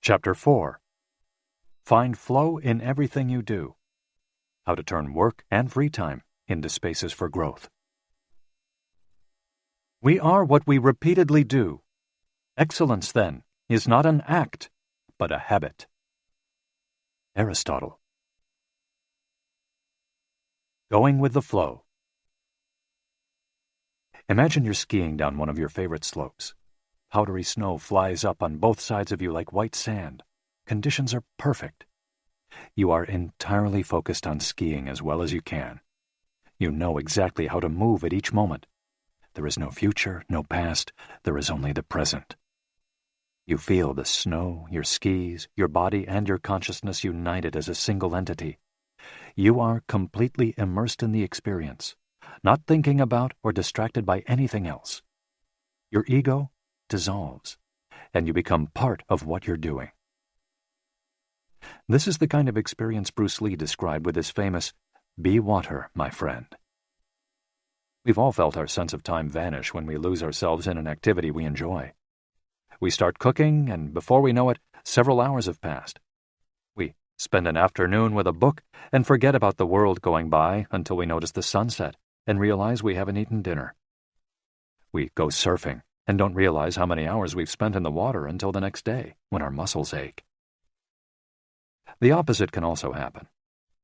Chapter 4. Find flow in everything you do. How to turn work and free time into spaces for growth. We are what we repeatedly do. Excellence, then, is not an act, but a habit. Aristotle. Going with the flow. Imagine you're skiing down one of your favorite slopes. Powdery snow flies up on both sides of you like white sand. Conditions are perfect. You are entirely focused on skiing as well as you can. You know exactly how to move at each moment. There is no future, no past. There is only the present. You feel the snow, your skis, your body, and your consciousness united as a single entity. You are completely immersed in the experience, not thinking about or distracted by anything else. Your ego dissolves, and you become part of what you're doing. This is the kind of experience Bruce Lee described with his famous, "Be water, my friend." We've all felt our sense of time vanish when we lose ourselves in an activity we enjoy. We start cooking, and before we know it, several hours have passed. We spend an afternoon with a book and forget about the world going by until we notice the sunset and realize we haven't eaten dinner. We go surfing and don't realize how many hours we've spent in the water until the next day, when our muscles ache. The opposite can also happen.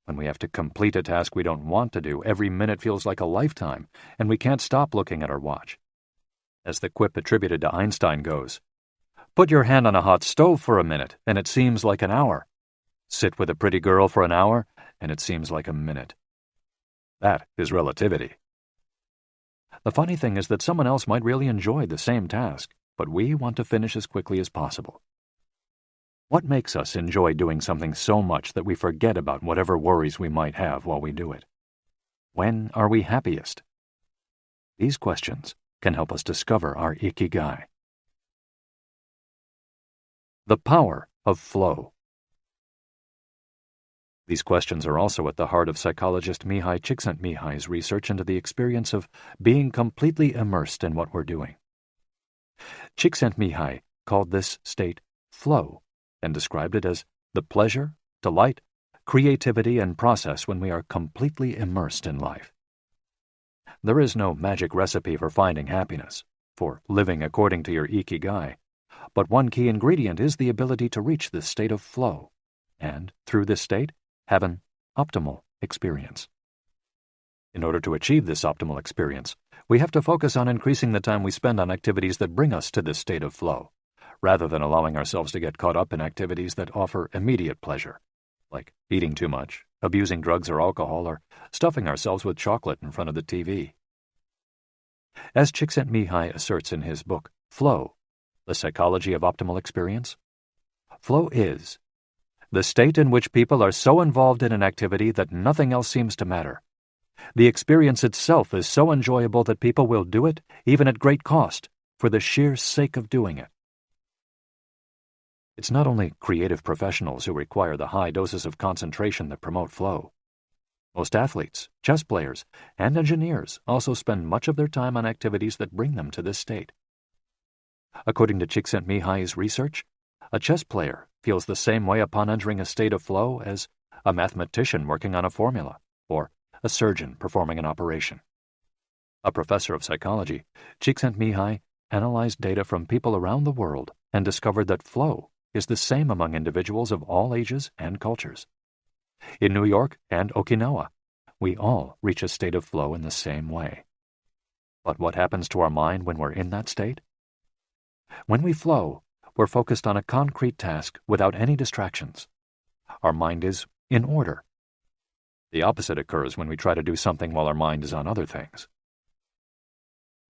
When we have to complete a task we don't want to do, every minute feels like a lifetime, and we can't stop looking at our watch. As the quip attributed to Einstein goes, "Put your hand on a hot stove for a minute, and it seems like an hour. Sit with a pretty girl for an hour, and it seems like a minute." That is relativity. The funny thing is that someone else might really enjoy the same task, but we want to finish as quickly as possible. What makes us enjoy doing something so much that we forget about whatever worries we might have while we do it? When are we happiest? These questions can help us discover our Ikigai. The power of flow. These questions are also at the heart of psychologist Mihai Csikszentmihalyi's research into the experience of being completely immersed in what we're doing. Csikszentmihalyi called this state flow and described it as the pleasure, delight, creativity, and process when we are completely immersed in life. There is no magic recipe for finding happiness, for living according to your Ikigai, but one key ingredient is the ability to reach this state of flow, and, through this state, have an optimal experience. In order to achieve this optimal experience, we have to focus on increasing the time we spend on activities that bring us to this state of flow, rather than allowing ourselves to get caught up in activities that offer immediate pleasure, like eating too much, abusing drugs or alcohol, or stuffing ourselves with chocolate in front of the TV. As Csikszentmihalyi asserts in his book, Flow, The Psychology of Optimal Experience, flow is the state in which people are so involved in an activity that nothing else seems to matter. The experience itself is so enjoyable that people will do it, even at great cost, for the sheer sake of doing it. It's not only creative professionals who require the high doses of concentration that promote flow. Most athletes, chess players, and engineers also spend much of their time on activities that bring them to this state. According to Csikszentmihalyi's research, a chess player feels the same way upon entering a state of flow as a mathematician working on a formula, or a surgeon performing an operation. A professor of psychology, Csikszentmihalyi analyzed data from people around the world and discovered that flow is the same among individuals of all ages and cultures. In New York and Okinawa, we all reach a state of flow in the same way. But what happens to our mind when we're in that state? When we flow, we're focused on a concrete task without any distractions. Our mind is in order. The opposite occurs when we try to do something while our mind is on other things.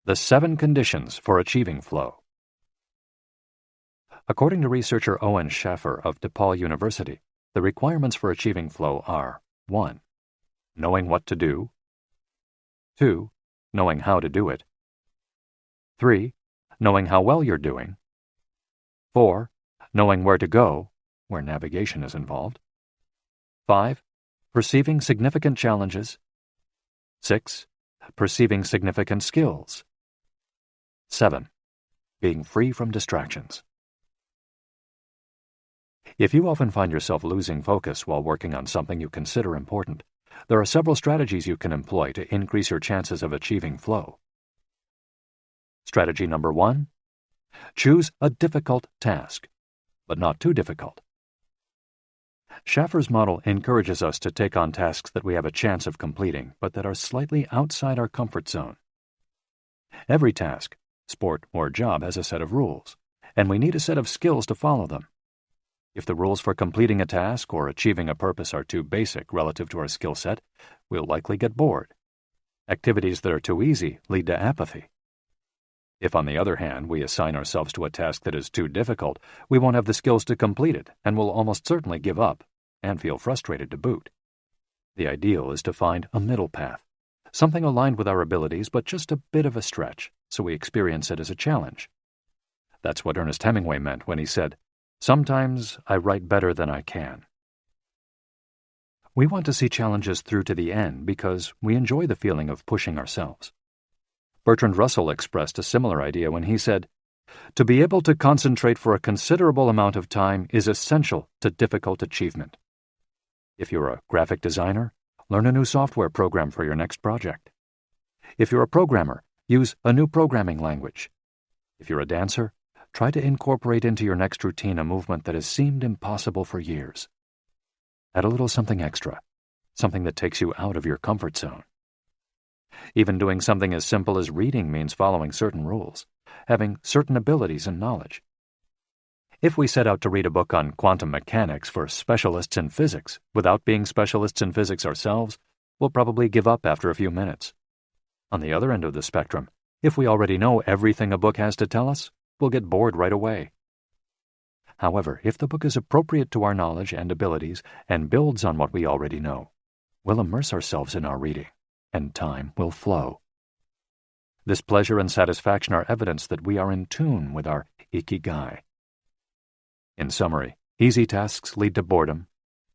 The 7 conditions for achieving flow. According to researcher Owen Schaffer of DePaul University, the requirements for achieving flow are 1. Knowing what to do. 2. Knowing how to do it. 3. Knowing how well you're doing. 4. Knowing where to go, where navigation is involved. 5. Perceiving significant challenges. 6. Perceiving significant skills. 7. Being free from distractions. If you often find yourself losing focus while working on something you consider important, there are several strategies you can employ to increase your chances of achieving flow. Strategy number 1. Choose a difficult task, but not too difficult. Schaffer's model encourages us to take on tasks that we have a chance of completing, but that are slightly outside our comfort zone. Every task, sport or job, has a set of rules, and we need a set of skills to follow them. If the rules for completing a task or achieving a purpose are too basic relative to our skill set, we'll likely get bored. Activities that are too easy lead to apathy. If, on the other hand, we assign ourselves to a task that is too difficult, we won't have the skills to complete it and will almost certainly give up and feel frustrated to boot. The ideal is to find a middle path, something aligned with our abilities but just a bit of a stretch, so we experience it as a challenge. That's what Ernest Hemingway meant when he said, "Sometimes I write better than I can." We want to see challenges through to the end because we enjoy the feeling of pushing ourselves. Bertrand Russell expressed a similar idea when he said, "To be able to concentrate for a considerable amount of time is essential to difficult achievement." If you're a graphic designer, learn a new software program for your next project. If you're a programmer, use a new programming language. If you're a dancer, try to incorporate into your next routine a movement that has seemed impossible for years. Add a little something extra, something that takes you out of your comfort zone. Even doing something as simple as reading means following certain rules, having certain abilities and knowledge. If we set out to read a book on quantum mechanics for specialists in physics without being specialists in physics ourselves, we'll probably give up after a few minutes. On the other end of the spectrum, if we already know everything a book has to tell us, we'll get bored right away. However, if the book is appropriate to our knowledge and abilities and builds on what we already know, we'll immerse ourselves in our reading, and time will flow. This pleasure and satisfaction are evidence that we are in tune with our Ikigai. In summary, easy tasks lead to boredom,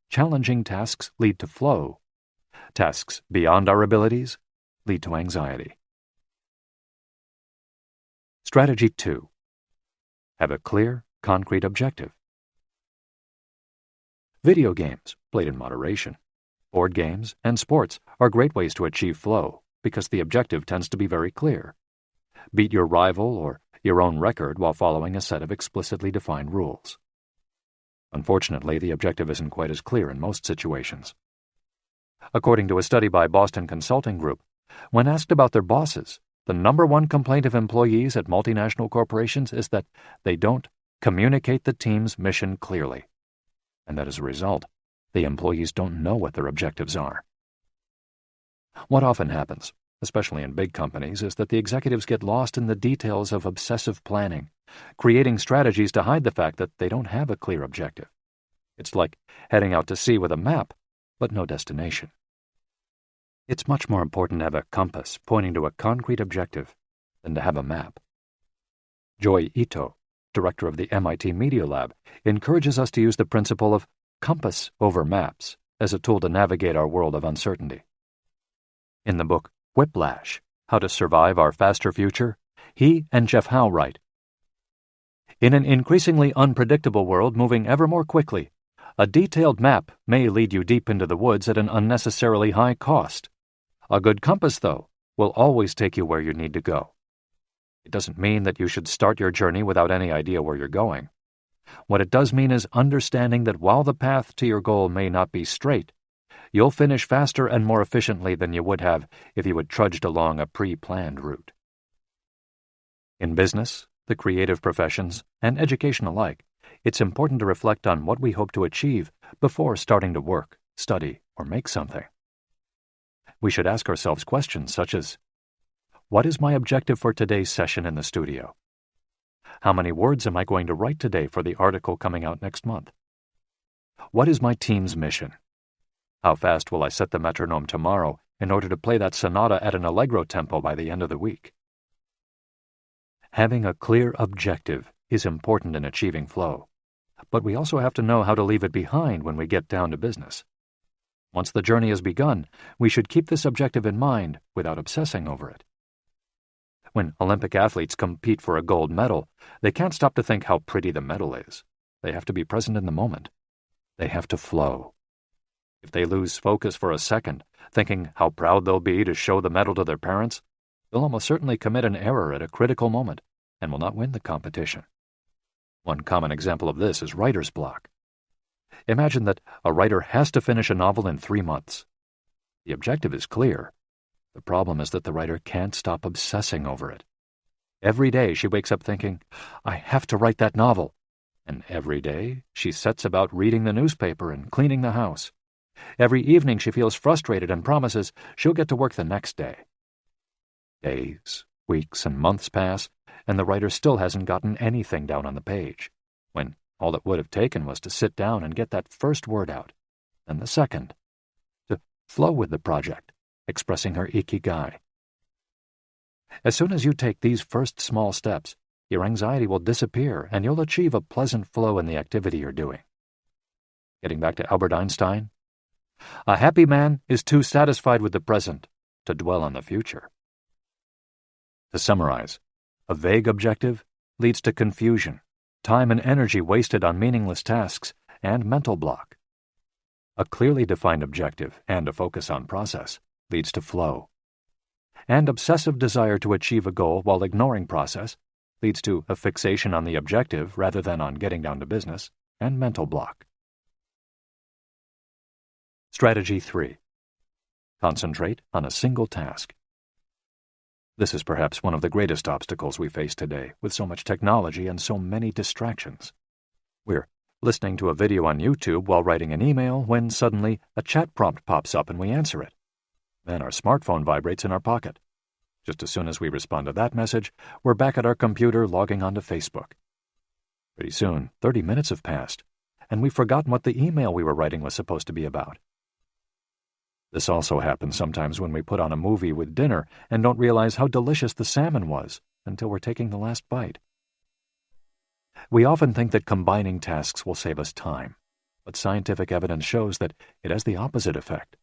challenging tasks lead to flow, tasks beyond our abilities lead to anxiety. Strategy 2. Have a clear, concrete objective. Video games, played in moderation, board games, and sports are great ways to achieve flow because the objective tends to be very clear. Beat your rival or your own record while following a set of explicitly defined rules. Unfortunately, the objective isn't quite as clear in most situations. According to a study by Boston Consulting Group, when asked about their bosses, the number one complaint of employees at multinational corporations is that they don't communicate the team's mission clearly, and that as a result, the employees don't know what their objectives are. What often happens, especially in big companies, is that the executives get lost in the details of obsessive planning, creating strategies to hide the fact that they don't have a clear objective. It's like heading out to sea with a map, but no destination. It's much more important to have a compass pointing to a concrete objective than to have a map. Joy Ito, director of the MIT Media Lab, encourages us to use the principle of compass over maps as a tool to navigate our world of uncertainty. In the book Whiplash, How to Survive Our Faster Future, he and Jeff Howe write, "In an increasingly unpredictable world moving ever more quickly, a detailed map may lead you deep into the woods at an unnecessarily high cost. A good compass, though, will always take you where you need to go. It doesn't mean that you should start your journey without any idea where you're going. What it does mean is understanding that while the path to your goal may not be straight, you'll finish faster and more efficiently than you would have if you had trudged along a pre-planned route." In business, the creative professions, and education alike, it's important to reflect on what we hope to achieve before starting to work, study, or make something. We should ask ourselves questions such as, what is my objective for today's session in the studio? How many words am I going to write today for the article coming out next month? What is my team's mission? How fast will I set the metronome tomorrow in order to play that sonata at an allegro tempo by the end of the week? Having a clear objective is important in achieving flow, but we also have to know how to leave it behind when we get down to business. Once the journey has begun, we should keep this objective in mind without obsessing over it. When Olympic athletes compete for a gold medal, they can't stop to think how pretty the medal is. They have to be present in the moment. They have to flow. If they lose focus for a second, thinking how proud they'll be to show the medal to their parents, they'll almost certainly commit an error at a critical moment and will not win the competition. One common example of this is writer's block. Imagine that a writer has to finish a novel in 3 months. The objective is clear. The problem is that the writer can't stop obsessing over it. Every day she wakes up thinking, I have to write that novel. And every day she sets about reading the newspaper and cleaning the house. Every evening she feels frustrated and promises she'll get to work the next day. Days, weeks, and months pass, and the writer still hasn't gotten anything down on the page, when all it would have taken was to sit down and get that first word out, then the second, to flow with the project, expressing her Ikigai. As soon as you take these first small steps, your anxiety will disappear and you'll achieve a pleasant flow in the activity you're doing. Getting back to Albert Einstein, a happy man is too satisfied with the present to dwell on the future. To summarize, a vague objective leads to confusion, time and energy wasted on meaningless tasks, and mental block. A clearly defined objective and a focus on process leads to flow. And obsessive desire to achieve a goal while ignoring process leads to a fixation on the objective rather than on getting down to business, and mental block. Strategy 3. Concentrate on a single task. This is perhaps one of the greatest obstacles we face today, with so much technology and so many distractions. We're listening to a video on YouTube while writing an email when suddenly a chat prompt pops up and we answer it. Then our smartphone vibrates in our pocket. Just as soon as we respond to that message, we're back at our computer logging onto Facebook. Pretty soon, 30 minutes have passed, and we've forgotten what the email we were writing was supposed to be about. This also happens sometimes when we put on a movie with dinner and don't realize how delicious the salmon was until we're taking the last bite. We often think that combining tasks will save us time, but scientific evidence shows that it has the opposite effect.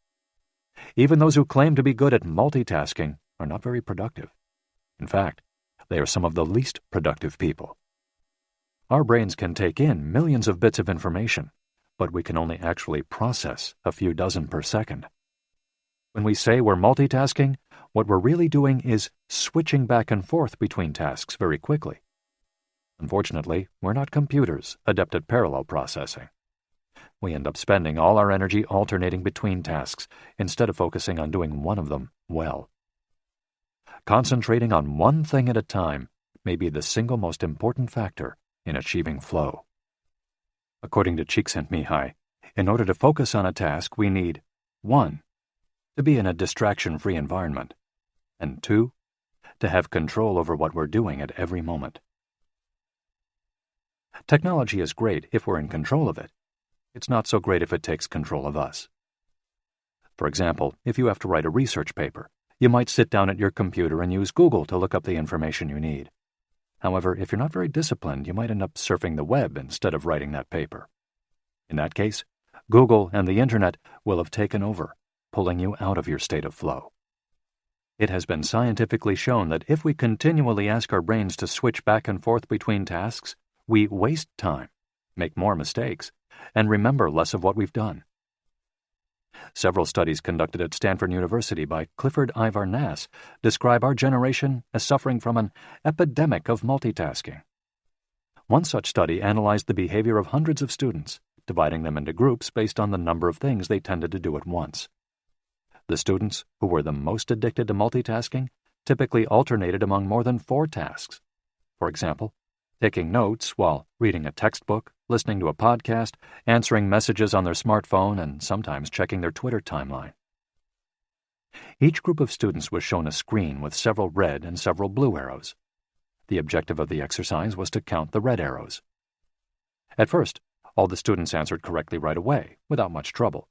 Even those who claim to be good at multitasking are not very productive. In fact, they are some of the least productive people. Our brains can take in millions of bits of information, but we can only actually process a few dozen per second. When we say we're multitasking, what we're really doing is switching back and forth between tasks very quickly. Unfortunately, we're not computers adept at parallel processing. We end up spending all our energy alternating between tasks instead of focusing on doing one of them well. Concentrating on one thing at a time may be the single most important factor in achieving flow. According to Csikszentmihalyi, in order to focus on a task, we need 1. To be in a distraction-free environment, and 2. To have control over what we're doing at every moment. Technology is great if we're in control of it. It's not so great if it takes control of us. For example, if you have to write a research paper, you might sit down at your computer and use Google to look up the information you need. However, if you're not very disciplined, you might end up surfing the web instead of writing that paper. In that case, Google and the Internet will have taken over, pulling you out of your state of flow. It has been scientifically shown that if we continually ask our brains to switch back and forth between tasks, we waste time, make more mistakes, and remember less of what we've done. Several studies conducted at Stanford University by Clifford Ivar Nass describe our generation as suffering from an epidemic of multitasking. One such study analyzed the behavior of hundreds of students, dividing them into groups based on the number of things they tended to do at once. The students who were the most addicted to multitasking typically alternated among more than 4 tasks. For example, taking notes while reading a textbook, listening to a podcast, answering messages on their smartphone, and sometimes checking their Twitter timeline. Each group of students was shown a screen with several red and several blue arrows. The objective of the exercise was to count the red arrows. At first, all the students answered correctly right away, without much trouble.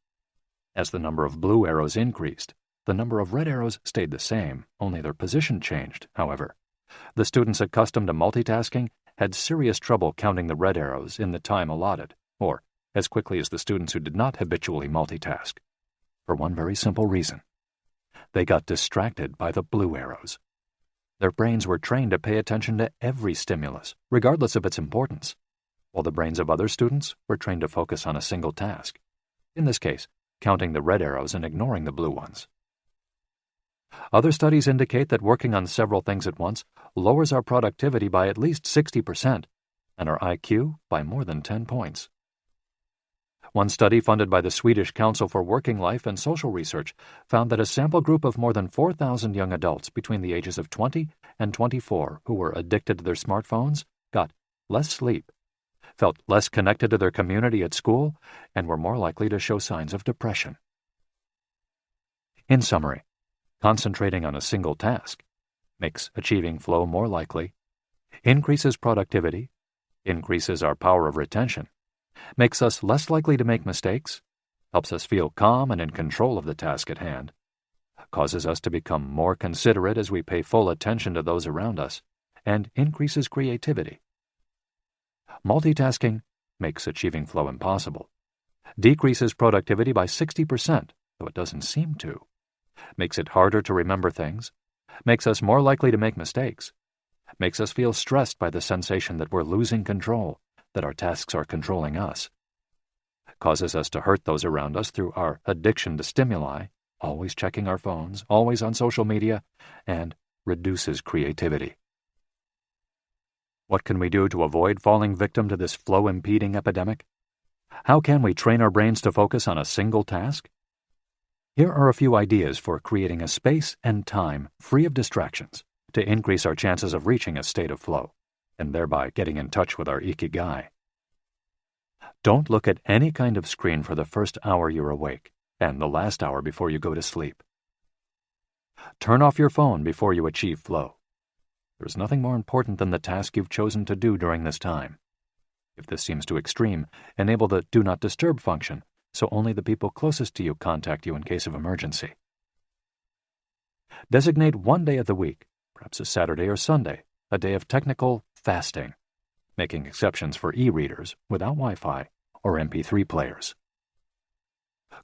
As the number of blue arrows increased, the number of red arrows stayed the same, only their position changed, however. The students accustomed to multitasking had serious trouble counting the red arrows in the time allotted, or as quickly as the students who did not habitually multitask, for one very simple reason. They got distracted by the blue arrows. Their brains were trained to pay attention to every stimulus, regardless of its importance. while the brains of other students were trained to focus on a single task, in this case, counting the red arrows and ignoring the blue ones. Other studies indicate that working on several things at once lowers our productivity by at least 60% and our IQ by more than 10 points. One study funded by the Swedish Council for Working Life and Social Research found that a sample group of more than 4,000 young adults between the ages of 20 and 24 who were addicted to their smartphones got less sleep, felt less connected to their community at school, and were more likely to show signs of depression. In summary, concentrating on a single task makes achieving flow more likely, increases productivity, increases our power of retention, makes us less likely to make mistakes, helps us feel calm and in control of the task at hand, causes us to become more considerate as we pay full attention to those around us, and increases creativity. Multitasking makes achieving flow impossible, decreases productivity by 60%, though it doesn't seem to, makes it harder to remember things, makes us more likely to make mistakes, makes us feel stressed by the sensation that we're losing control, that our tasks are controlling us, causes us to hurt those around us through our addiction to stimuli, always checking our phones, always on social media, and reduces creativity. What can we do to avoid falling victim to this flow-impeding epidemic? How can we train our brains to focus on a single task? Here are a few ideas for creating a space and time free of distractions to increase our chances of reaching a state of flow, and thereby getting in touch with our Ikigai. Don't look at any kind of screen for the first hour you're awake and the last hour before you go to sleep. Turn off your phone before you achieve flow. There's nothing more important than the task you've chosen to do during this time. If this seems too extreme, enable the Do Not Disturb function so only the people closest to you contact you in case of emergency. Designate one day of the week, perhaps a Saturday or Sunday, a day of technical fasting, making exceptions for e-readers without Wi-Fi or MP3 players.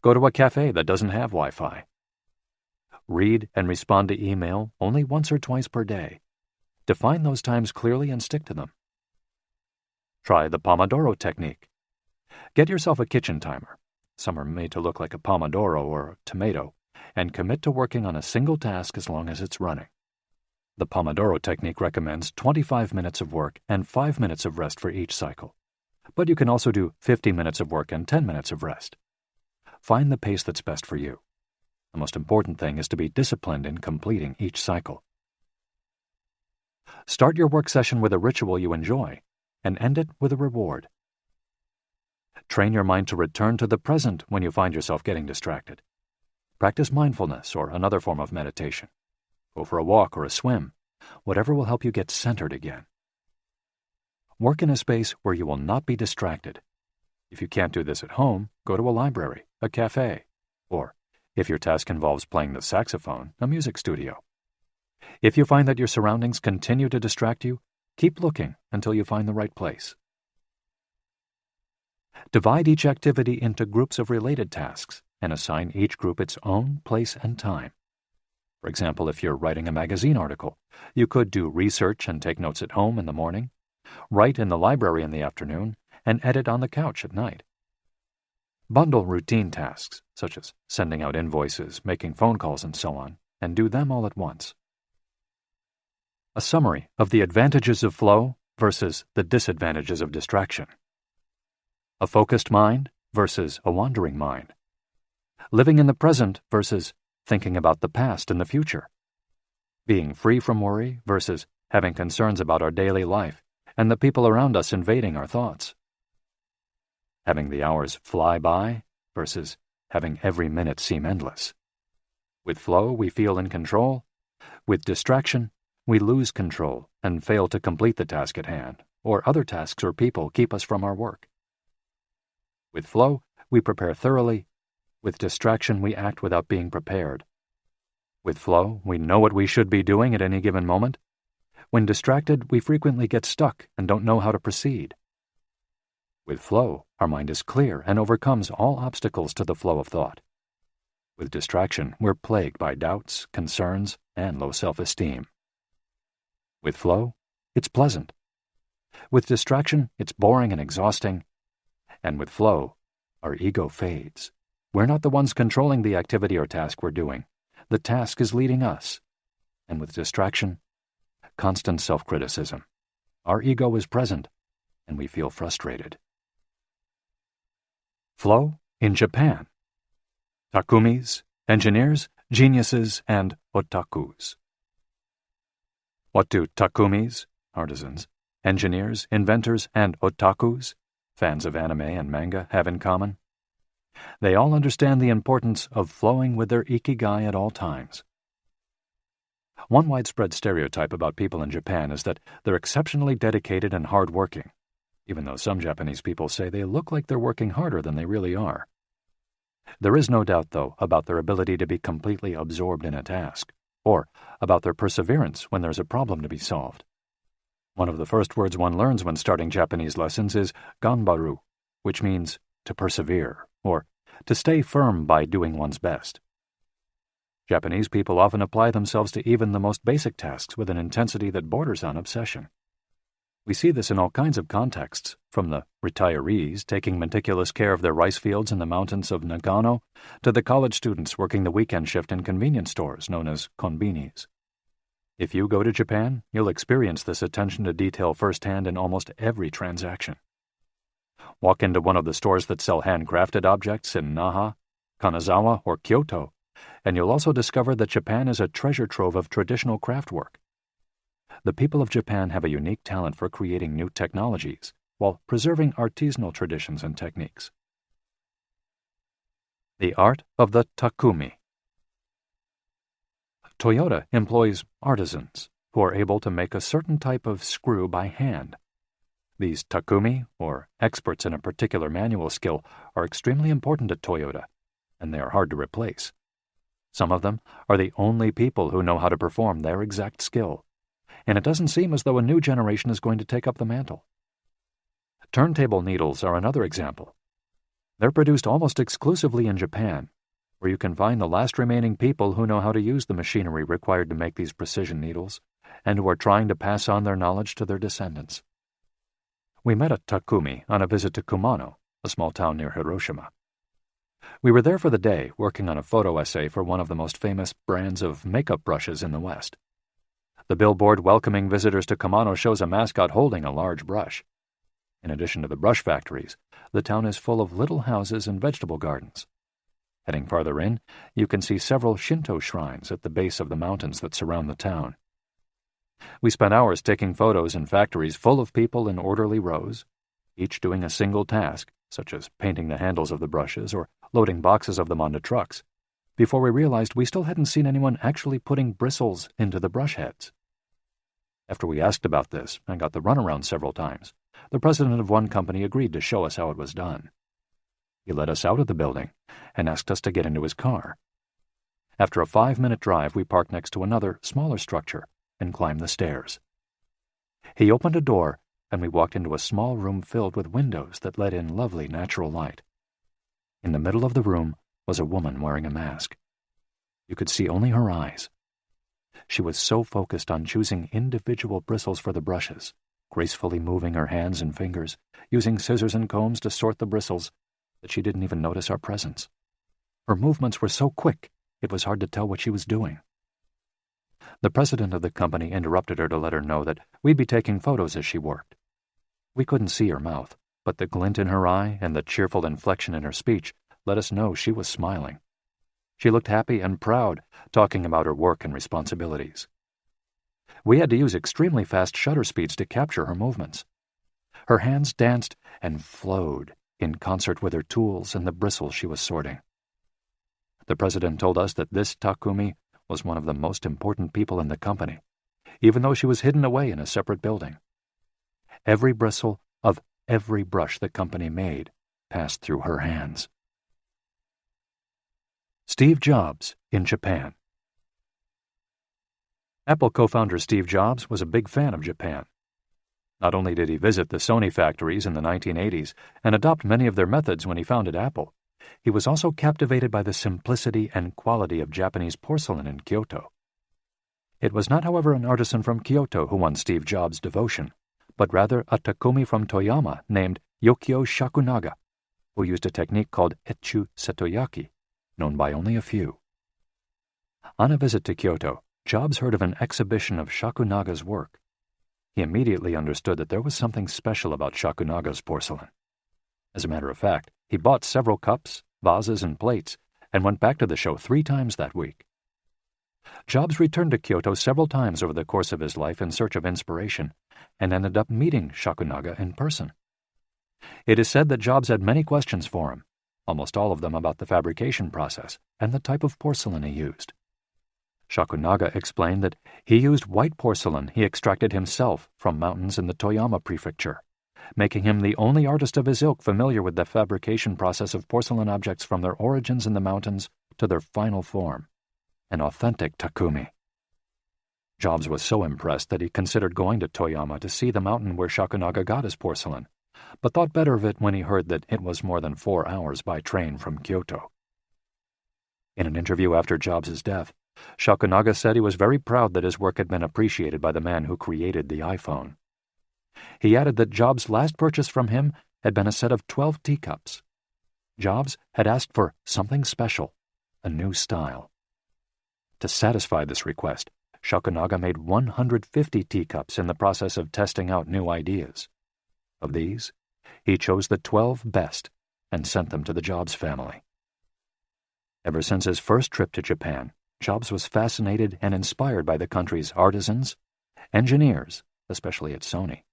Go to a cafe that doesn't have Wi-Fi. Read and respond to email only once or twice per day. Define those times clearly and stick to them. Try the Pomodoro technique. Get yourself a kitchen timer. Some are made to look like a pomodoro or a tomato, and commit to working on a single task as long as it's running. The Pomodoro technique recommends 25 minutes of work and 5 minutes of rest for each cycle, but you can also do 50 minutes of work and 10 minutes of rest. Find the pace that's best for you. The most important thing is to be disciplined in completing each cycle. Start your work session with a ritual you enjoy, and end it with a reward. Train your mind to return to the present when you find yourself getting distracted. Practice mindfulness or another form of meditation. Go for a walk or a swim, whatever will help you get centered again. Work in a space where you will not be distracted. If you can't do this at home, go to a library, a cafe, or, if your task involves playing the saxophone, a music studio. If you find that your surroundings continue to distract you, keep looking until you find the right place. Divide each activity into groups of related tasks and assign each group its own place and time. For example, if you're writing a magazine article, you could do research and take notes at home in the morning, write in the library in the afternoon, and edit on the couch at night. Bundle routine tasks, such as sending out invoices, making phone calls, and so on, and do them all at once. A summary of the advantages of flow versus the disadvantages of distraction. A focused mind versus a wandering mind. Living in the present versus thinking about the past and the future. Being free from worry versus having concerns about our daily life and the people around us invading our thoughts. Having the hours fly by versus having every minute seem endless. With flow, we feel in control. With distraction, we lose control and fail to complete the task at hand, or other tasks or people keep us from our work. With flow, we prepare thoroughly. With distraction, we act without being prepared. With flow, we know what we should be doing at any given moment. When distracted, we frequently get stuck and don't know how to proceed. With flow, our mind is clear and overcomes all obstacles to the flow of thought. With distraction, we're plagued by doubts, concerns, and low self-esteem. With flow, it's pleasant. With distraction, it's boring and exhausting. And with flow, our ego fades. We're not the ones controlling the activity or task we're doing. The task is leading us. And with distraction, constant self-criticism. Our ego is present, and we feel frustrated. Flow in Japan. Takumis, engineers, geniuses, and otakus. What do takumis, artisans, engineers, inventors, and otakus, fans of anime and manga, have in common? They all understand the importance of flowing with their Ikigai at all times. One widespread stereotype about people in Japan is that they're exceptionally dedicated and hard-working, even though some Japanese people say they look like they're working harder than they really are. There is no doubt, though, about their ability to be completely absorbed in a task, or about their perseverance when there's a problem to be solved. One of the first words one learns when starting Japanese lessons is ganbaru, which means to persevere, or to stay firm by doing one's best. Japanese people often apply themselves to even the most basic tasks with an intensity that borders on obsession. We see this in all kinds of contexts, from the retirees taking meticulous care of their rice fields in the mountains of Nagano to the college students working the weekend shift in convenience stores known as konbinis. If you go to Japan, you'll experience this attention to detail firsthand in almost every transaction. Walk into one of the stores that sell handcrafted objects in Naha, Kanazawa, or Kyoto, and you'll also discover that Japan is a treasure trove of traditional craft work. The people of Japan have a unique talent for creating new technologies while preserving artisanal traditions and techniques. The art of the takumi. Toyota employs artisans who are able to make a certain type of screw by hand. These takumi, or experts in a particular manual skill, are extremely important at Toyota, and they are hard to replace. Some of them are the only people who know how to perform their exact skill, and it doesn't seem as though a new generation is going to take up the mantle. Turntable needles are another example. They're produced almost exclusively in Japan, where you can find the last remaining people who know how to use the machinery required to make these precision needles, and who are trying to pass on their knowledge to their descendants. We met a takumi on a visit to Kumano, a small town near Hiroshima. We were there for the day, working on a photo essay for one of the most famous brands of makeup brushes in the West. The billboard welcoming visitors to Kumano shows a mascot holding a large brush. In addition to the brush factories, the town is full of little houses and vegetable gardens. Heading farther in, you can see several Shinto shrines at the base of the mountains that surround the town. We spent hours taking photos in factories full of people in orderly rows, each doing a single task, such as painting the handles of the brushes or loading boxes of them onto trucks, before we realized we still hadn't seen anyone actually putting bristles into the brush heads. After we asked about this and got the runaround several times, the president of one company agreed to show us how it was done. He led us out of the building and asked us to get into his car. After a 5-minute drive, we parked next to another, smaller structure and climbed the stairs. He opened a door, and we walked into a small room filled with windows that let in lovely natural light. In the middle of the room was a woman wearing a mask. You could see only her eyes. She was so focused on choosing individual bristles for the brushes, gracefully moving her hands and fingers, using scissors and combs to sort the bristles, that she didn't even notice our presence. Her movements were so quick, it was hard to tell what she was doing. The president of the company interrupted her to let her know that we'd be taking photos as she worked. We couldn't see her mouth, but the glint in her eye and the cheerful inflection in her speech let us know she was smiling. She looked happy and proud, talking about her work and responsibilities. We had to use extremely fast shutter speeds to capture her movements. Her hands danced and flowed in concert with her tools and the bristles she was sorting. The president told us that this takumi was one of the most important people in the company, even though she was hidden away in a separate building. Every bristle of every brush the company made passed through her hands. Steve Jobs in Japan. Apple co-founder Steve Jobs was a big fan of Japan. Not only did he visit the Sony factories in the 1980s and adopt many of their methods when he founded Apple, he was also captivated by the simplicity and quality of Japanese porcelain in Kyoto. It was not, however, an artisan from Kyoto who won Steve Jobs' devotion, but rather a Takumi from Toyama named Yokio Shakunaga, who used a technique called Echu Setoyaki, known by only a few. On a visit to Kyoto, Jobs heard of an exhibition of Shakunaga's work. He immediately understood that there was something special about Shakunaga's porcelain. As a matter of fact, he bought several cups, vases, and plates, and went back to the show 3 times that week. Jobs returned to Kyoto several times over the course of his life in search of inspiration, and ended up meeting Shakunaga in person. It is said that Jobs had many questions for him, almost all of them about the fabrication process and the type of porcelain he used. Shakunaga explained that he used white porcelain he extracted himself from mountains in the Toyama prefecture, making him the only artist of his ilk familiar with the fabrication process of porcelain objects from their origins in the mountains to their final form, an authentic Takumi. Jobs was so impressed that he considered going to Toyama to see the mountain where Shakunaga got his porcelain, but thought better of it when he heard that it was more than 4 hours by train from Kyoto. In an interview after Jobs' death, Shakunaga said he was very proud that his work had been appreciated by the man who created the iPhone. He added that Jobs' last purchase from him had been a set of 12 teacups. Jobs had asked for something special, a new style. To satisfy this request, Shakunaga made 150 teacups in the process of testing out new ideas. Of these, he chose the 12 best and sent them to the Jobs family. Ever since his first trip to Japan, Jobs was fascinated and inspired by the country's artisans, engineers, especially at Sony,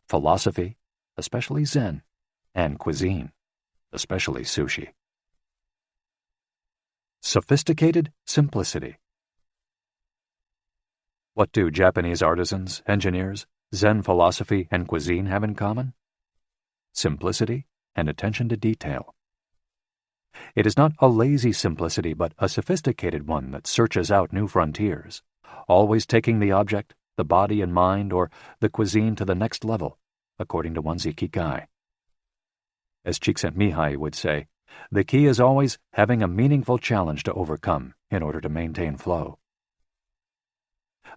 philosophy, especially Zen, and cuisine, especially sushi. Sophisticated simplicity. What do Japanese artisans, engineers, Zen philosophy, and cuisine have in common? Simplicity and attention to detail. It is not a lazy simplicity, but a sophisticated one that searches out new frontiers, always taking the object, the body and mind, or the cuisine to the next level, according to one's Ikigai. As Csikszentmihalyi would say, the key is always having a meaningful challenge to overcome in order to maintain flow.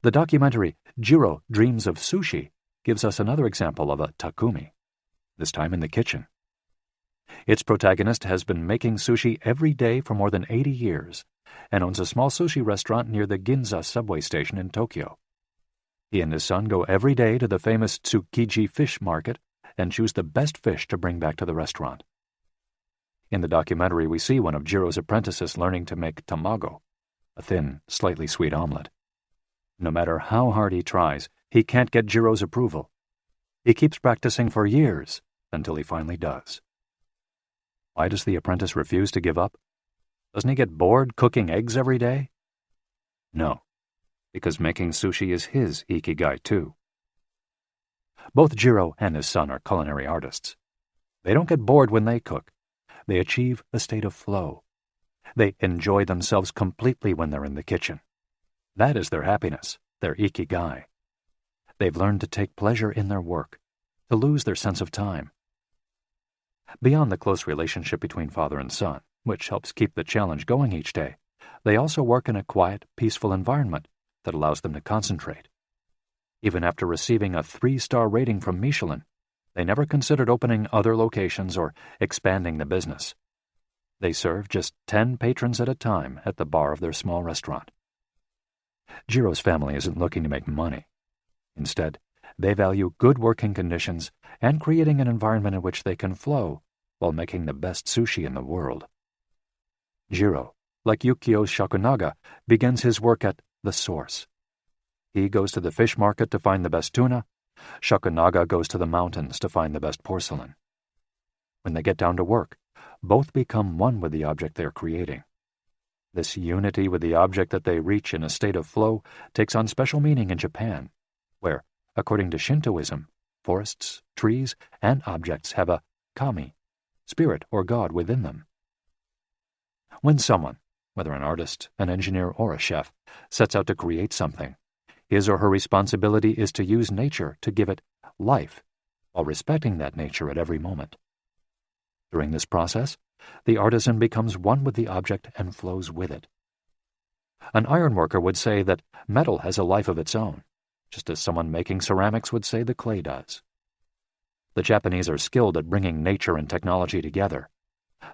The documentary Jiro Dreams of Sushi gives us another example of a Takumi, this time in the kitchen. Its protagonist has been making sushi every day for more than 80 years and owns a small sushi restaurant near the Ginza subway station in Tokyo. He and his son go every day to the famous Tsukiji fish market and choose the best fish to bring back to the restaurant. In the documentary, we see one of Jiro's apprentices learning to make tamago, a thin, slightly sweet omelet. No matter how hard he tries, he can't get Jiro's approval. He keeps practicing for years until he finally does. Why does the apprentice refuse to give up? Doesn't he get bored cooking eggs every day? No, because making sushi is his Ikigai too. Both Jiro and his son are culinary artists. They don't get bored when they cook. They achieve a state of flow. They enjoy themselves completely when they're in the kitchen. That is their happiness, their Ikigai. They've learned to take pleasure in their work, to lose their sense of time. Beyond the close relationship between father and son, which helps keep the challenge going each day, they also work in a quiet, peaceful environment that allows them to concentrate. Even after receiving a 3-star rating from Michelin, they never considered opening other locations or expanding the business. They serve just 10 patrons at a time at the bar of their small restaurant. Jiro's family isn't looking to make money. Instead, they value good working conditions and creating an environment in which they can flow while making the best sushi in the world. Jiro, like Yukio Shakunaga, begins his work at the source. He goes to the fish market to find the best tuna. Shakunaga goes to the mountains to find the best porcelain. When they get down to work, both become one with the object they're creating. This unity with the object that they reach in a state of flow takes on special meaning in Japan, where, according to Shintoism, forests, trees, and objects have a kami, spirit or god within them. When someone, whether an artist, an engineer, or a chef, sets out to create something, his or her responsibility is to use nature to give it life, while respecting that nature at every moment. During this process, the artisan becomes one with the object and flows with it. An ironworker would say that metal has a life of its own, just as someone making ceramics would say the clay does. the Japanese are skilled at bringing nature and technology together.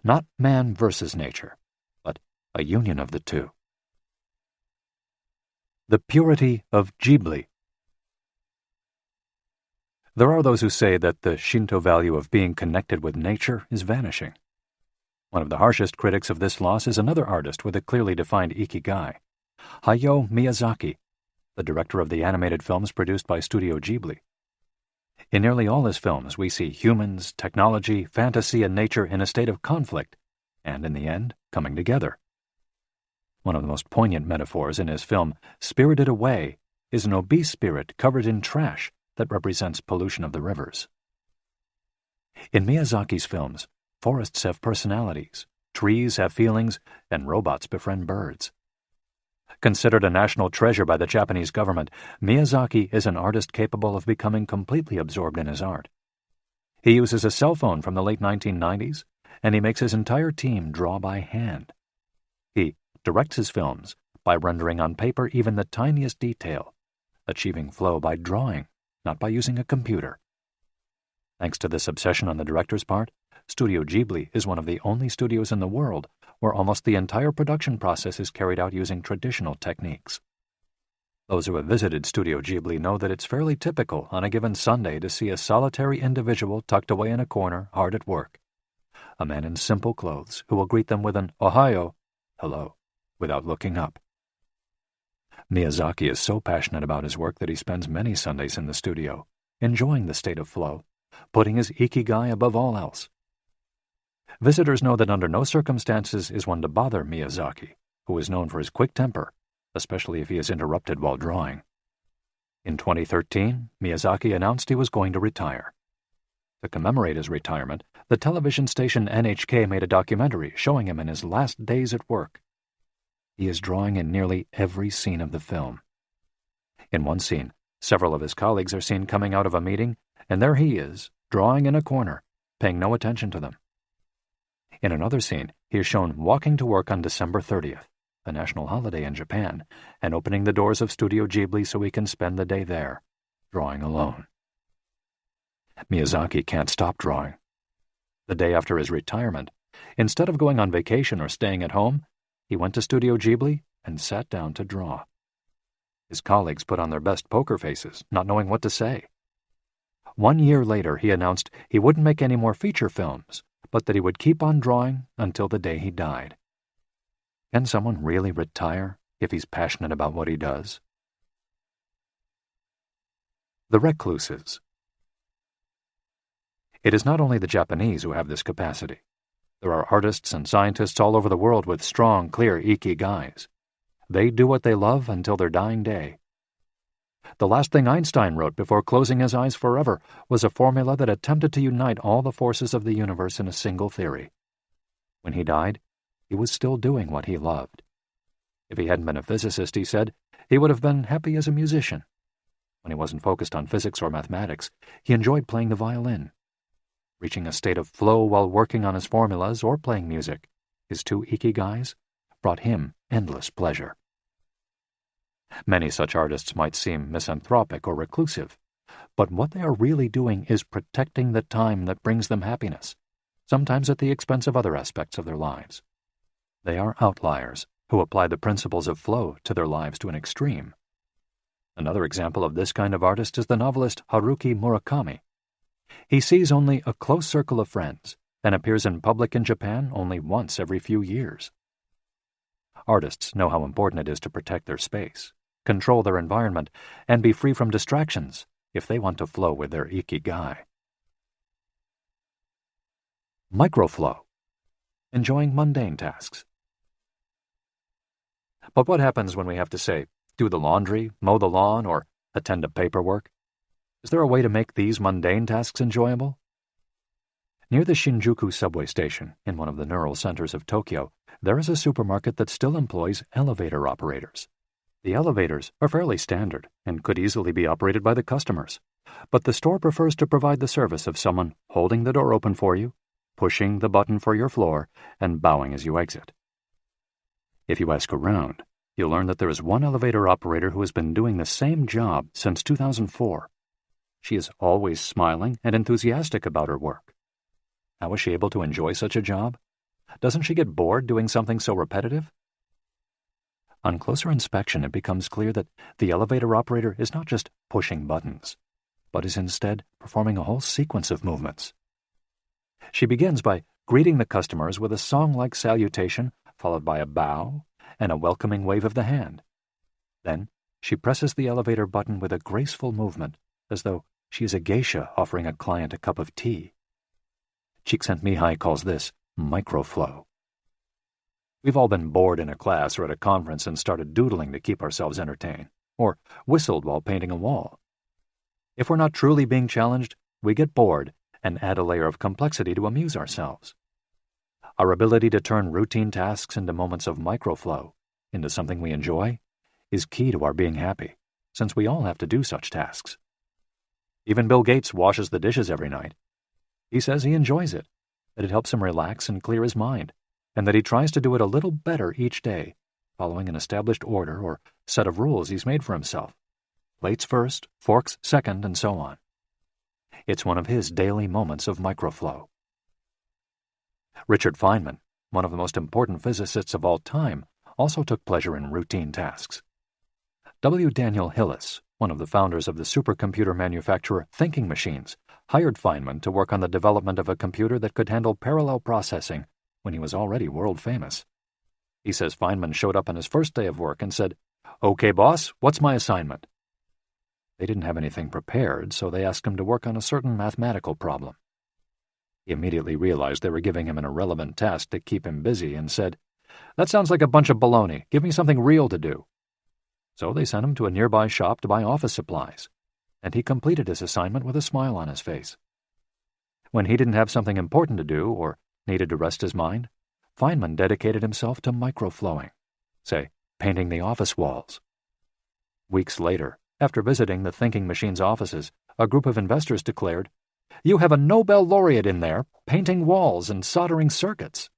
Not man versus nature, but a union of the two. The purity of Ghibli. There are those who say that the Shinto value of being connected with nature is vanishing. One of the harshest critics of this loss is another artist with a clearly defined Ikigai, Hayao Miyazaki, the director of the animated films produced by Studio Ghibli. In nearly all his films, we see humans, technology, fantasy, and nature in a state of conflict, and in the end, coming together. One of the most poignant metaphors in his film, Spirited Away, is an obese spirit covered in trash that represents pollution of the rivers. In Miyazaki's films, forests have personalities, trees have feelings, and robots befriend birds. Considered a national treasure by the Japanese government, Miyazaki is an artist capable of becoming completely absorbed in his art. He uses a cell phone from the late 1990s, and he makes his entire team draw by hand. He directs his films by rendering on paper even the tiniest detail, achieving flow by drawing, not by using a computer. Thanks to this obsession on the director's part, Studio Ghibli is one of the only studios in the world where almost the entire production process is carried out using traditional techniques. Those who have visited Studio Ghibli know that it's fairly typical on a given Sunday to see a solitary individual tucked away in a corner, hard at work. A man in simple clothes who will greet them with an "Ohayo," hello, without looking up. Miyazaki is so passionate about his work that he spends many Sundays in the studio, enjoying the state of flow, putting his Ikigai above all else. Visitors know that under no circumstances is one to bother Miyazaki, who is known for his quick temper, especially if he is interrupted while drawing. In 2013, Miyazaki announced he was going to retire. To commemorate his retirement, the television station NHK made a documentary showing him in his last days at work. He is drawing in nearly every scene of the film. In one scene, several of his colleagues are seen coming out of a meeting, and there he is, drawing in a corner, paying no attention to them. In another scene, he is shown walking to work on December 30th, a national holiday in Japan, and opening the doors of Studio Ghibli so he can spend the day there, drawing alone. Miyazaki can't stop drawing. The day after his retirement, instead of going on vacation or staying at home, he went to Studio Ghibli and sat down to draw. His colleagues put on their best poker faces, not knowing what to say. 1 year later, he announced he wouldn't make any more feature films, but that he would keep on drawing until the day he died. Can someone really retire if he's passionate about what he does? The Recluses. It is not only the Japanese who have this capacity. There are artists and scientists all over the world with strong, clear ikigais. They do what they love until their dying day. The last thing Einstein wrote before closing his eyes forever was a formula that attempted to unite all the forces of the universe in a single theory. When he died, he was still doing what he loved. If he hadn't been a physicist, he said, he would have been happy as a musician. When he wasn't focused on physics or mathematics, he enjoyed playing the violin. Reaching a state of flow while working on his formulas or playing music, his two ikigais, brought him endless pleasure. Many such artists might seem misanthropic or reclusive, but what they are really doing is protecting the time that brings them happiness, sometimes at the expense of other aspects of their lives. They are outliers who apply the principles of flow to their lives to an extreme. Another example of this kind of artist is the novelist Haruki Murakami. He sees only a close circle of friends and appears in public in Japan only once every few years. Artists know how important it is to protect their space, control their environment, and be free from distractions if they want to flow with their ikigai. Microflow. Enjoying mundane tasks. But what happens when we have to, say, do the laundry, mow the lawn, or attend to paperwork? Is there a way to make these mundane tasks enjoyable? Near the Shinjuku subway station, in one of the neural centers of Tokyo, there is a supermarket that still employs elevator operators. The elevators are fairly standard and could easily be operated by the customers, but the store prefers to provide the service of someone holding the door open for you, pushing the button for your floor, and bowing as you exit. If you ask around, you'll learn that there is one elevator operator who has been doing the same job since 2004. She is always smiling and enthusiastic about her work. How is she able to enjoy such a job? Doesn't she get bored doing something so repetitive? On closer inspection, it becomes clear that the elevator operator is not just pushing buttons, but is instead performing a whole sequence of movements. She begins by greeting the customers with a song-like salutation, followed by a bow and a welcoming wave of the hand. Then she presses the elevator button with a graceful movement, as though she is a geisha offering a client a cup of tea. Csikszentmihalyi calls this microflow. We've all been bored in a class or at a conference and started doodling to keep ourselves entertained, or whistled while painting a wall. If we're not truly being challenged, we get bored and add a layer of complexity to amuse ourselves. Our ability to turn routine tasks into moments of microflow, into something we enjoy, is key to our being happy, since we all have to do such tasks. Even Bill Gates washes the dishes every night. He says he enjoys it, that it helps him relax and clear his mind, and that he tries to do it a little better each day, following an established order or set of rules he's made for himself. Plates first, forks second, and so on. It's one of his daily moments of microflow. Richard Feynman, one of the most important physicists of all time, also took pleasure in routine tasks. W. Daniel Hillis, one of the founders of the supercomputer manufacturer Thinking Machines, hired Feynman to work on the development of a computer that could handle parallel processing when he was already world famous. He says Feynman showed up on his first day of work and said, "Okay, boss, what's my assignment?" They didn't have anything prepared, so they asked him to work on a certain mathematical problem. He immediately realized they were giving him an irrelevant task to keep him busy and said, "That sounds like a bunch of baloney. Give me something real to do." So they sent him to a nearby shop to buy office supplies, and he completed his assignment with a smile on his face. When he didn't have something important to do or needed to rest his mind, Feynman dedicated himself to microflowing, say, painting the office walls. Weeks later, after visiting the Thinking Machines offices, a group of investors declared, "You have a Nobel laureate in there, painting walls and soldering circuits."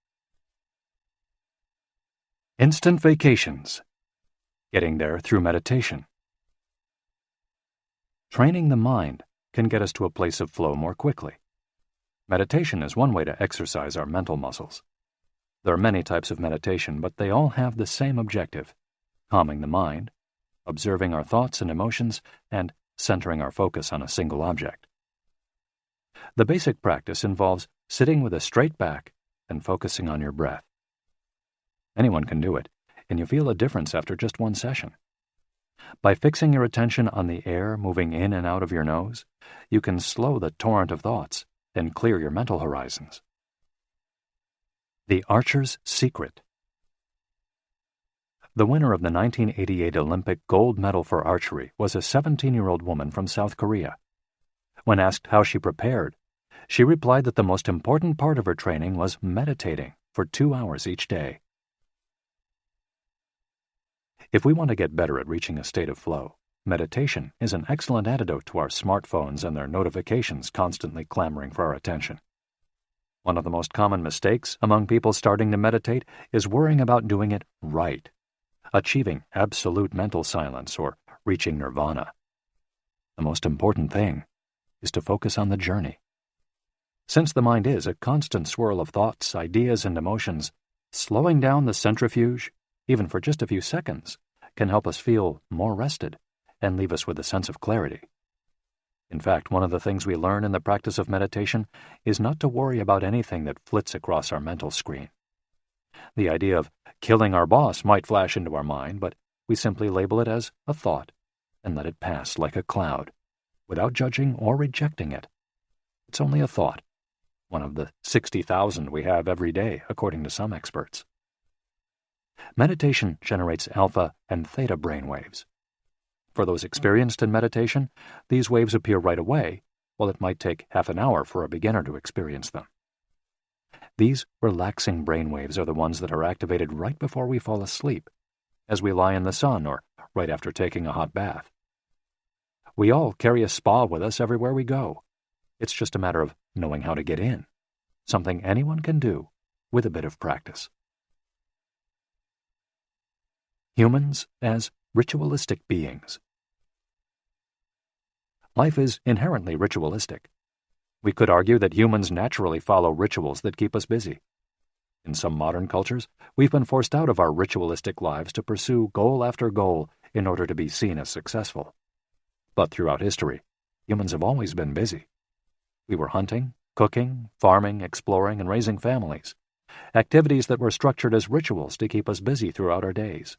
Instant vacations. Getting there through meditation. Training the mind can get us to a place of flow more quickly. Meditation is one way to exercise our mental muscles. There are many types of meditation, but they all have the same objective: calming the mind, observing our thoughts and emotions, and centering our focus on a single object. The basic practice involves sitting with a straight back and focusing on your breath. Anyone can do it, and you feel a difference after just one session. By fixing your attention on the air moving in and out of your nose, you can slow the torrent of thoughts and clear your mental horizons. The Archer's Secret. The winner of the 1988 Olympic gold medal for archery was a 17-year-old woman from South Korea. When asked how she prepared, she replied that the most important part of her training was meditating for 2 hours each day. If we want to get better at reaching a state of flow, meditation is an excellent antidote to our smartphones and their notifications constantly clamoring for our attention. One of the most common mistakes among people starting to meditate is worrying about doing it right, achieving absolute mental silence or reaching nirvana. The most important thing is to focus on the journey. Since the mind is a constant swirl of thoughts, ideas, and emotions, slowing down the centrifuge, even for just a few seconds, can help us feel more rested and leave us with a sense of clarity. In fact, one of the things we learn in the practice of meditation is not to worry about anything that flits across our mental screen. The idea of killing our boss might flash into our mind, but we simply label it as a thought and let it pass like a cloud, without judging or rejecting it. It's only a thought, one of the 60,000 we have every day, according to some experts. Meditation generates alpha and theta brainwaves. For those experienced in meditation, these waves appear right away, while it might take half an hour for a beginner to experience them. These relaxing brainwaves are the ones that are activated right before we fall asleep, as we lie in the sun or right after taking a hot bath. We all carry a spa with us everywhere we go. It's just a matter of knowing how to get in, something anyone can do with a bit of practice. Humans as ritualistic beings. Life is inherently ritualistic. We could argue that humans naturally follow rituals that keep us busy. In some modern cultures, we've been forced out of our ritualistic lives to pursue goal after goal in order to be seen as successful. But throughout history, humans have always been busy. We were hunting, cooking, farming, exploring, and raising families, activities that were structured as rituals to keep us busy throughout our days.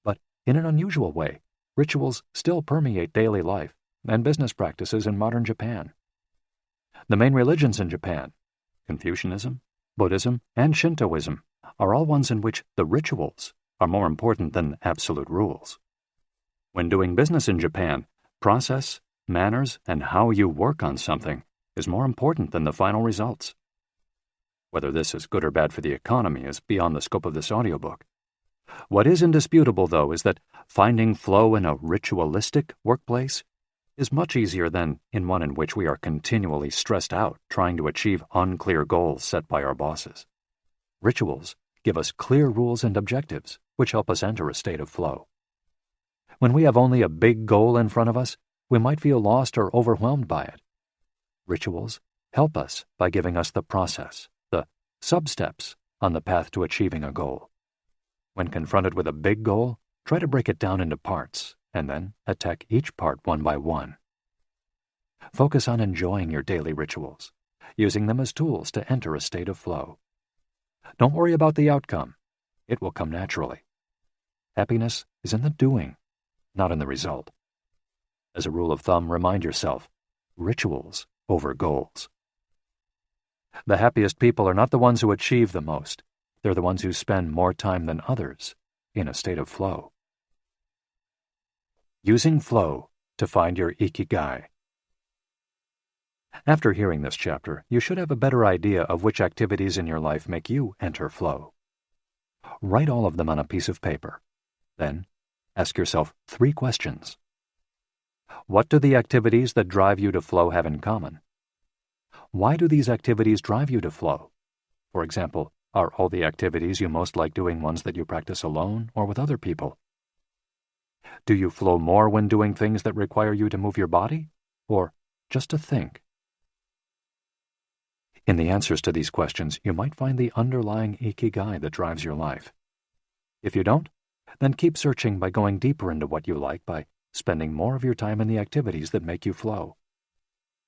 But in an unusual way, rituals still permeate daily life and business practices in modern Japan. The main religions in Japan, Confucianism, Buddhism, and Shintoism, are all ones in which the rituals are more important than absolute rules. When doing business in Japan, process, manners, and how you work on something is more important than the final results. Whether this is good or bad for the economy is beyond the scope of this audiobook. What is indisputable, though, is that finding flow in a ritualistic workplace is much easier than in one in which we are continually stressed out trying to achieve unclear goals set by our bosses. Rituals give us clear rules and objectives, which help us enter a state of flow. When we have only a big goal in front of us, we might feel lost or overwhelmed by it. Rituals help us by giving us the process, the sub-steps on the path to achieving a goal. When confronted with a big goal, try to break it down into parts, and then attack each part one by one. Focus on enjoying your daily rituals, using them as tools to enter a state of flow. Don't worry about the outcome. It will come naturally. Happiness is in the doing, not in the result. As a rule of thumb, remind yourself, rituals over goals. The happiest people are not the ones who achieve the most. They're the ones who spend more time than others in a state of flow. Using flow to find your Ikigai. After hearing this chapter, you should have a better idea of which activities in your life make you enter flow. Write all of them on a piece of paper. Then, ask yourself 3 questions. What do the activities that drive you to flow have in common? Why do these activities drive you to flow? For example, are all the activities you most like doing ones that you practice alone or with other people? Do you flow more when doing things that require you to move your body, or just to think? In the answers to these questions, you might find the underlying Ikigai that drives your life. If you don't, then keep searching by going deeper into what you like by spending more of your time in the activities that make you flow.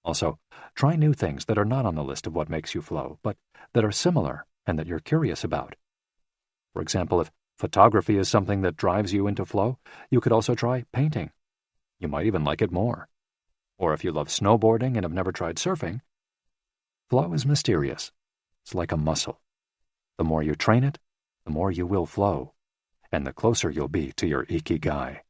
Also, try new things that are not on the list of what makes you flow, but that are similar and that you're curious about. For example, if photography is something that drives you into flow, you could also try painting. You might even like it more. Or if you love snowboarding and have never tried surfing, flow is mysterious. It's like a muscle. The more you train it, the more you will flow, and the closer you'll be to your Ikigai.